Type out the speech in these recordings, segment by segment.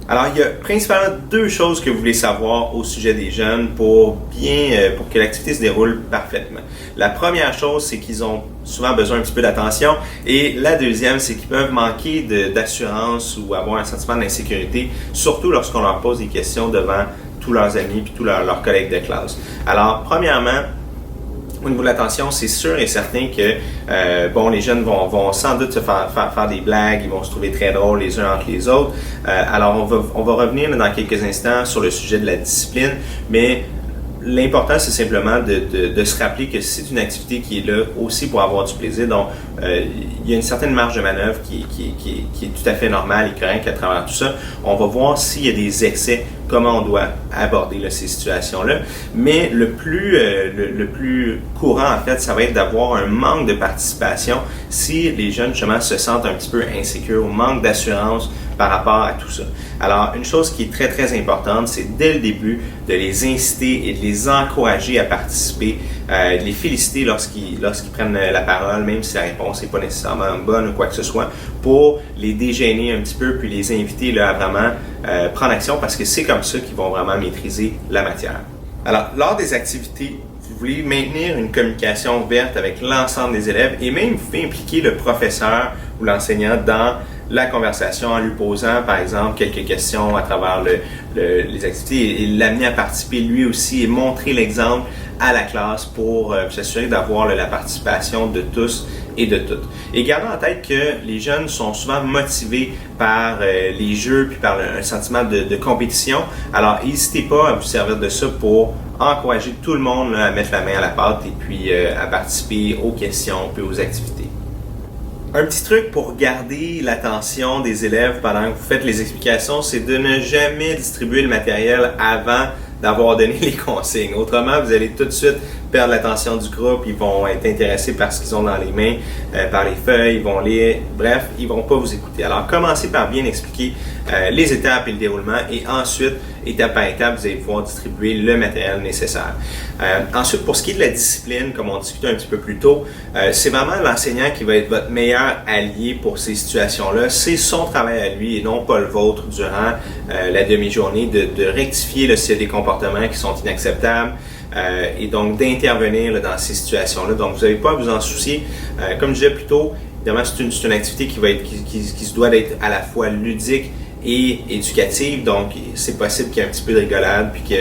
Alors, il y a principalement deux choses que vous voulez savoir au sujet des jeunes pour que l'activité se déroule parfaitement. La première chose, c'est qu'ils ont souvent besoin un petit peu d'attention, et la deuxième, c'est qu'ils peuvent manquer d'assurance ou avoir un sentiment d'insécurité, surtout lorsqu'on leur pose des questions devant tous leurs amis et tous leurs collègues de classe. Alors, premièrement, au niveau de l'attention, c'est sûr et certain que les jeunes vont sans doute se faire des blagues, ils vont se trouver très drôles les uns entre les autres. Alors, on va revenir dans quelques instants sur le sujet de la discipline, mais l'important, c'est simplement de se rappeler que c'est une activité qui est là aussi pour avoir du plaisir. Donc, il y a une certaine marge de manœuvre qui est tout à fait normale et correcte à travers tout ça. On va voir s'il y a des excès, comment on doit aborder là, ces situations-là. Mais le plus courant, en fait, ça va être d'avoir un manque de participation si les jeunes, justement, se sentent un petit peu insécures ou manquent d'assurance par rapport à tout ça. Alors, une chose qui est très, très importante, c'est dès le début de les inciter et de les encourager à participer, de les féliciter lorsqu'ils prennent la parole, même si la réponse n'est pas nécessairement bonne ou quoi que ce soit, pour les dégêner un petit peu, puis les inviter là, à vraiment prendre action, parce que c'est comme ça qu'ils vont vraiment maîtriser la matière. Alors, lors des activités, vous voulez maintenir une communication ouverte avec l'ensemble des élèves, et même vous pouvez impliquer le professeur ou l'enseignant dans la conversation en lui posant, par exemple, quelques questions à travers les activités, et l'amener à participer lui aussi et montrer l'exemple à la classe pour s'assurer d'avoir la participation de tous et de toutes. Et gardez en tête que les jeunes sont souvent motivés par les jeux puis par un sentiment de compétition. Alors, n'hésitez pas à vous servir de ça pour encourager tout le monde là, à mettre la main à la pâte et puis à participer aux questions puis aux activités. Un petit truc pour garder l'attention des élèves pendant que vous faites les explications, c'est de ne jamais distribuer le matériel avant d'avoir donné les consignes. Autrement, vous allez tout de suite perdre l'attention du groupe, ils vont être intéressés par ce qu'ils ont dans les mains, par les feuilles, ils vont lire, bref, ils vont pas vous écouter. Alors, commencez par bien expliquer les étapes et le déroulement, et ensuite, étape par étape, vous allez pouvoir distribuer le matériel nécessaire. Ensuite, pour ce qui est de la discipline, comme on discutait un petit peu plus tôt, c'est vraiment l'enseignant qui va être votre meilleur allié pour ces situations-là. C'est son travail à lui et non pas le vôtre durant la demi-journée de rectifier là, s'il y a des comportements qui sont inacceptables, et donc d'intervenir là, dans ces situations-là. Donc, vous n'avez pas à vous en soucier. Comme je disais plus tôt, évidemment, c'est une activité qui se doit d'être à la fois ludique et éducative, donc c'est possible qu'il y ait un petit peu de rigolade puis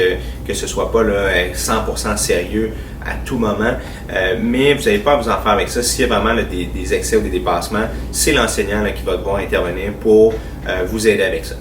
que ce soit pas là 100% sérieux à tout moment, mais vous n'avez pas à vous en faire avec ça. S'il y a vraiment là, des excès ou des dépassements, c'est l'enseignant là, qui va devoir intervenir pour vous aider avec ça.